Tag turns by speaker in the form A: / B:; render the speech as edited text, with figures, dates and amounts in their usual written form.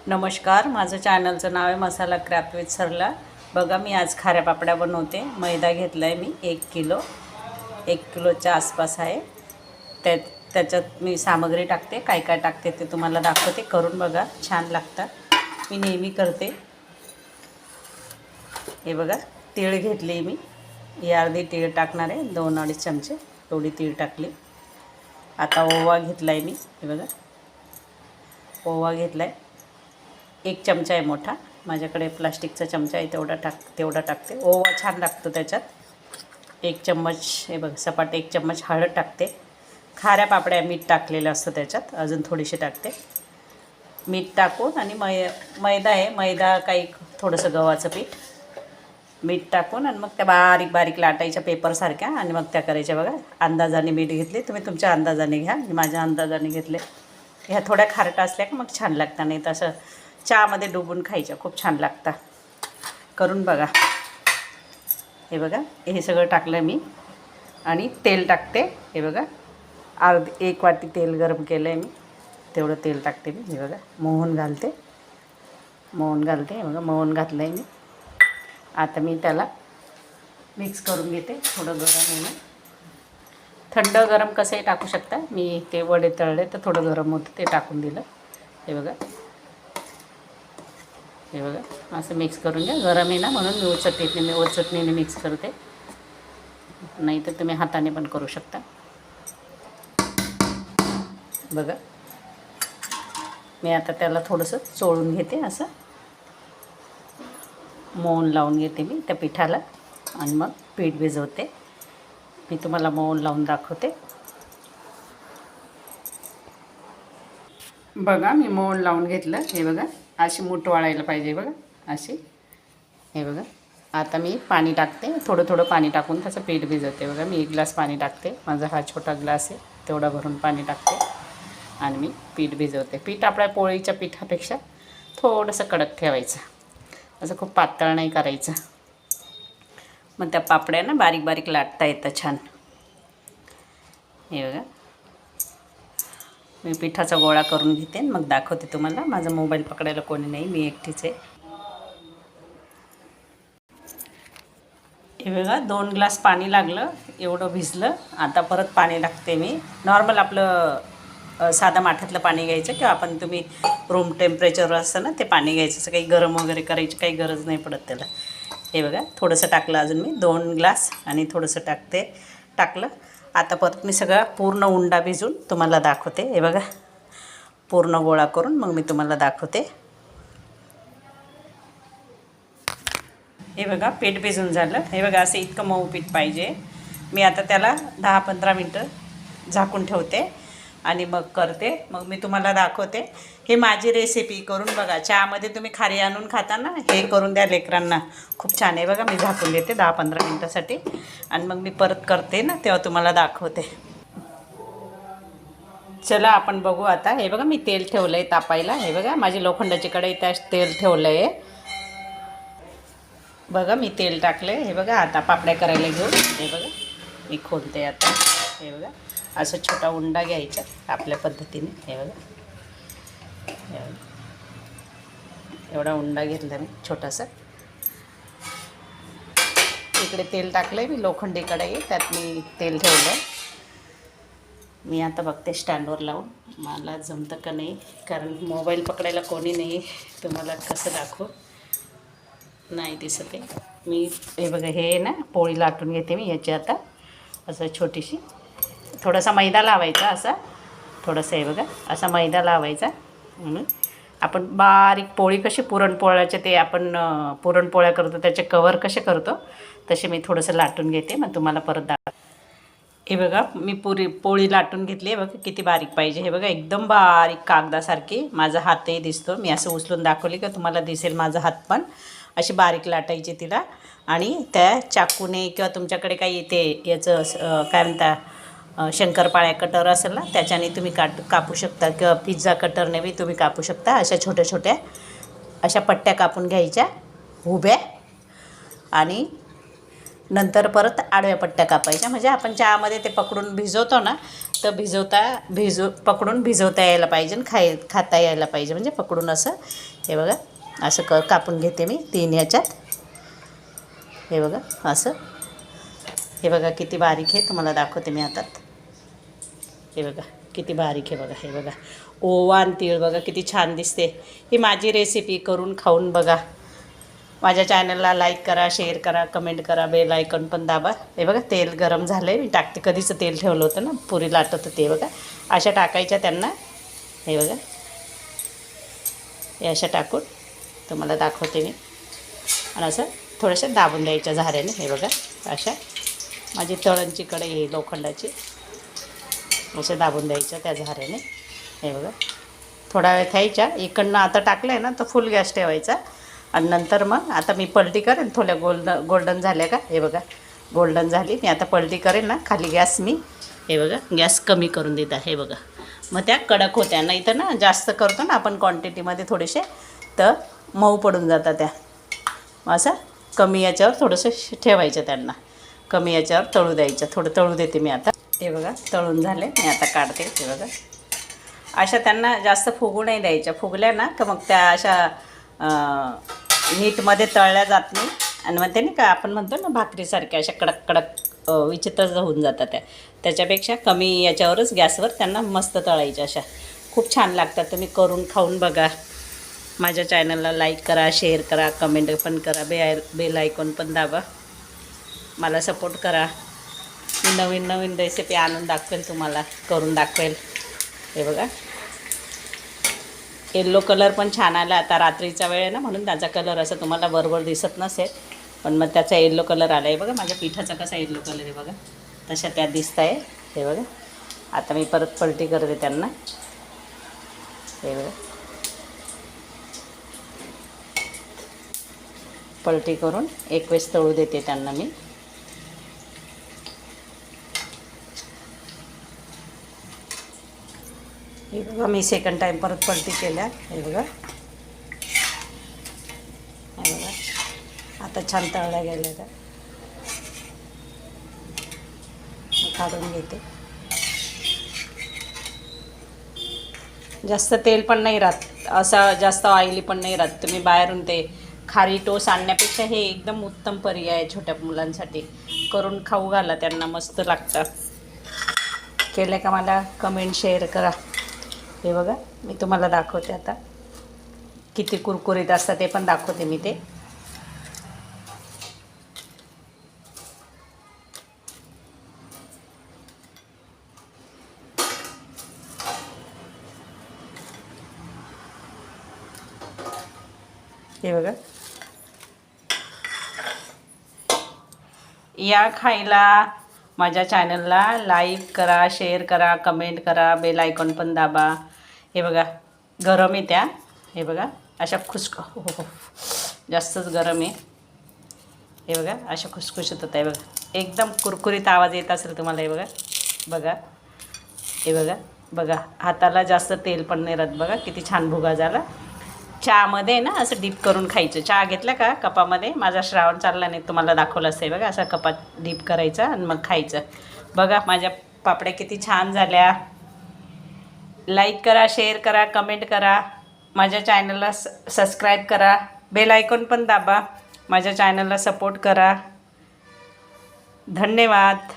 A: नमस्कार, माझं चॅनलचं नाव आहे मसाला क्राफ्ट विथ सरला। बघा, मी आज खाऱ्या पापड्या बनवते। मैदा घेतला आहे मी 1 किलोच्या आसपास आहे। त्याच्यात मी सामग्री टाकते, काय काय टाकते ते तुम्हाला दाखवते। करून बघा, छान लागतात। मी नेहमी करते। हे बघा, तीळ घेतली मी, ही अर्धी तीळ टाकणार आहे, 2-2.5 चमचे एवढी तीळ टाकली। आता ओवा घेतला आहे मी, हे बघा ओवा घेतला आहे, 1 चमचा आहे मोठा, माझ्याकडे प्लास्टिकचा चमचा आहे, तेवढा टाकते। ओवा छान लागतो त्याच्यात। 1 चम्मच, हे बघ सपाट 1 चम्मच हळद टाकते। खाऱ्या पापड्या मीठ टाकलेलं असतं त्याच्यात, अजून थोडीशी टाकते। मीठ टाकून आणि मैदा आहे, मैदा काही थोडंसं गव्हाचं पीठ, मीठ टाकून आणि मग त्या बारीक बारीक लाटायच्या पेपरसारख्या आणि मग त्या करायच्या। बघा, अंदाजाने मीठ घेतले, तुम्ही तुमच्या अंदाजाने घ्या, मी माझ्या अंदाजाने घेतले। ह्या थोड्या खारट असल्या का मग छान लागतात, नाही तसं चहामध्ये डुबून खायच्या, खूप छान लागतात। करून बघा। हे बघा, हे सगळं टाकलं मी आणि तेल टाकते। हे बघा, 1 वाटी तेल गरम केलं आहे मी, तेवढं तेल टाकते मी। हे बघा, मोहन घालते। हे बघा, मोहन घातलं आहे मी। आता मी त्याला मिक्स करून घेते, थोडं गरम होणं। थंड गरम कसंही टाकू शकता, मी ते वडे तळले तर थोडं गरम होतं ते टाकून दिलं। हे बघा, असं मिक्स करून घ्या। गरम आहे ना म्हणून मी ओचटणीने मिक्स करते, नाही तर तुम्ही हाताने पण करू शकता। बघा, मी आता त्याला थोडंसं चोळून घेते, असं मोहन लावून घेते मी त्या पिठाला आणि मग पीठ भिजवते। मी तुम्हाला मोहन लावून दाखवते। बघा, मी मोहन लावून घेतलं। हे बघा, अशी मूठ वाळायला पाहिजे, बघा अशी। हे बघा, आता मी पाणी टाकते, थोडं थोडं पाणी टाकून त्याचं पीठ भिजवते। बघा, मी 1 ग्लास पाणी टाकते, माझा हा छोटा ग्लास आहे, तेवढा भरून पाणी टाकते आणि मी पीठ भिजवते। पीठ आपल्या पोळीच्या पिठापेक्षा थोडंसं कडक ठेवायचं, असं खूप पातळ नाही करायचं, मग त्या पापड्या ना बारीक बारीक लाटता येतं छान। हे बघा, मी पिठाचा गोळा करून घेते, मग दाखवते तुम्हाला। माझा मोबाईल पकडायला कोणी नाही, मी एकटीच आहे। हे बघा, 2 ग्लास पाणी लागलं, एवढं भिजलं। आता परत पाणी टाकते मी, नॉर्मल आपलं साधं माठातलं पाणी घ्यायचं, किंवा तुम्ही रूम टेम्परेचरवर असतं ना ते पाणी घ्यायचं, असं काही गरम वगैरे करायची काही गरज नाही पडत त्याला। हे बघा, थोडंसं टाकलं अजून मी 2 ग्लास आणि थोडंसं टाकलं। आता परत मी सगळा पूर्ण उंडा भिजून तुम्हाला दाखवते। हे बघा, पूर्ण गोळा करून मग मी तुम्हाला दाखवते। हे बघा, पीठ भिजून झालं। हे बघा, असं इतकं मऊ पीठ पाहिजे। मी आता त्याला 10-15 मिनटं झाकून ठेवते आणि मग मग मी तुम्हाला दाखवते। हे माझी रेसिपी, करून बघा। चहामध्ये तुम्ही खारी आणून खाता ना, हे करून द्या लेकरांना, खूप छान आहे। बघा, मी झाकून देते 10-15 मिनटासाठी आणि मग मी परत करते ना तेव्हा तुम्हाला दाखवते। चला आपण बघू आता। हे बघा, मी तेल ठेवलं आहे तापायला। हे बघा, माझी लोखंडाची कढई, त्यात तेल ठेवलं आहे। बघा, मी तेल टाकले। हे बघा, आता पापड्या करायला घेऊ। हे बघा, मी खोलते आता। हे बघा, असं छोटा उंडा घ्यायचा आपल्या पद्धतीने। हे बघा, एवढा उंडा घेतला मी छोटासा। इकडे तेल टाकलंय मी, लोखंडी कढई, त्यात मी तेल ठेवलं। मी आता बघते स्टँडवर लावून, मला जमतं का नाही, कारण मोबाईल पकडायला कोणी नाही, तुम्हाला कसं दाखवू, नाही दिसत आहे मी। हे बघा, हे ना पोळी लाटून घेते मी याची आता, असं छोटीशी, थोडासा मैदा लावायचा असा, थोडंसं। हे बघा, असा मैदा लावायचा म्हणून आपण बारीक पोळी कशी पुरणपोळ्याचे, ते आपण पुरणपोळ्या करतो त्याचे कवर कसे करतो तसे मी थोडंसं लाटून घेते, मग तुम्हाला परत हे बघा, मी पोळी लाटून घेतली आहे। बघा, किती बारीक पाहिजे। हे बघा, एकदम बारीक कागदासारखी। माझा हातही दिसतो, मी असं उचलून दाखवली का तुम्हाला दिसेल माझा हात पण। अशी बारीक लाटायची तिला आणि त्या चाकूने किंवा तुमच्याकडे काही ते याचं काय म्हणता, शंकरपाळ्या कटर असेल ना, त्याच्याने तुम्ही कापू शकता, किंवा पिझ्झा कटरने बी तुम्ही कापू शकता। अशा छोट्या छोट्या अशा पट्ट्या कापून घ्यायच्या उभ्या, आणि नंतर परत आडव्या पट्ट्या कापायच्या, म्हणजे आपण चहामध्ये ते पकडून भिजवतो ना मस्त पकडून भिजवता यायला पाहिजे आणि खाता यायला पाहिजे, म्हणजे पकडून असं. हे बघा असं कापून घेते मी 3 ह्याच्यात. हे बघा असं. हे बघा किती बारीक आहे, तुम्हाला दाखवते मी आता. हे बघा किती बारीक आहे बघा. हे बघा ओवा आणि तीळ बघा किती छान दिसते. ही माझी रेसिपी करून खाऊन बघा. माझ्या चॅनलला लाईक करा, शेअर करा, कमेंट करा, बेल आयकॉन पण दाबा. हे बघा तेल गरम झालं आहे, मी टाकते. कधीचं तेल ठेवलं होतं ना, पुरी लाटत होते. हे बघा अशा टाकायच्या त्यांना. हे बघा हे अशा टाकून तुम्हाला दाखवते मी. आणि असं थोडंसं दाबून द्यायच्या झाऱ्याने. हे बघा अशा माझी तळणची कढई आहे लोखंडाची, अशा दाबून द्यायच्या त्या झाऱ्याने. हे बघा थोडा वेळ खायच्या. इकडनं आता टाकलं आहे ना तर फुल गॅस ठेवायचा. आणि नंतर मग आता मी पलटी करेन. थोड्या गोल्डन झाल्या का. हे बघा गोल्डन झाली. मी आता पलटी करेन ना, खाली गॅस मी हे बघा गॅस कमी करून देता. हे बघा मग त्या कडक होत्या. नाही तर ना जास्त करतो ना आपण क्वांटिटीमध्ये थोडेसे, तर मऊ पडून जातात त्या. असं कमी याच्यावर थोडंसं ठेवायचं त्यांना. कमी याच्यावर तळू द्यायचं. थोडं तळू देते मी आता. हे बघा तळून झाले, मी आता काढते. हे बघा अशा त्यांना जास्त फुगू नाही द्यायच्या. फुगल्या ना का मग त्या अशा नीटमध्ये तळल्या जात नाही. आणि मग ते नाही का आपण म्हणतो ना भाकरीसारख्या अशा कडक कडक विचित्रच होऊन जातात त्या. त्याच्यापेक्षा कमी याच्यावरच गॅसवर त्यांना मस्त तळायच्या. अशा खूप छान लागतात. तुम्ही करून खाऊन बघा. माझ्या चॅनलला लाईक करा, शेअर करा, कमेंट पण करा, बेल आयकॉन पण दाबा. मला सपोर्ट करा. मी नवीन नवीन रेसिपी आणून दाखवेल, तुम्हाला करून दाखवेल. हे बघा येल्लो कलर पण छान आला. आता रात्रीचा वेळ आहे ना म्हणून त्याचा कलर असं तुम्हाला बरोबर दिसत नसेल, पण मग त्याचा येल्लो कलर आला आहे. बघा माझ्या पिठाचा कसा येल्लो कलर आहे बघा, तशा त्या दिसत आहे. हे बघा आता मी परत पलटी करते त्यांना. हे बघा पलटी करून एक वेळेस तळू देते त्यांना मी. हे बघा मी सेकंड टाईम परत पलटी केल्या. हे बघा हे बघा आता छान तळल्या गेल्या त्या. काढून घेते. जास्त तेल पण नाही राहत, असा जास्त ऑइली पण नाही राहत. तुम्ही बाहेरून ते खारी टोस आणण्यापेक्षा हे एकदम उत्तम पर्याय आहे छोट्या मुलांसाठी. करून खाऊ घाला त्यांना, मस्त लागतं. केलं का मला कमेंट शेअर करा. हे बघा मी तुम्हाला दाखवते आता किती कुरकुरीत असतं, ते पण दाखवते मी ते. हे बघा या खायला. माझ्या चॅनलला लाईक करा, शेअर करा, कमेंट करा, बेल आयकॉन पण दाबा. हे बघा गरम आहे त्या. हे बघा अशा हो जास्तच गरम आहे. हे बघा अशा खुसखुशीत होत आहे बघा. एकदम कुरकुरीत आवाज येत असेल तुम्हाला. हे बघा बघा हे बघा बघा हाताला जास्त तेल पण नाही राहत. बघा किती छान भुगा झाला. चहामध्ये ना असं डीप करून खायचं. चहा घेतला का कपामध्ये, माझा श्रावण चालला नाही तुम्हाला दाखवलं असतं. बघा असं कपात डीप करायचं आणि मग खायचं. बघा माझ्या पापड्या किती छान झाल्या. लाईक करा, शेअर करा, कमेंट करा. माझ्या चॅनलला सबस्क्राईब करा, बेल आयकॉन पण दाबा. माझ्या चॅनलला सपोर्ट करा. धन्यवाद.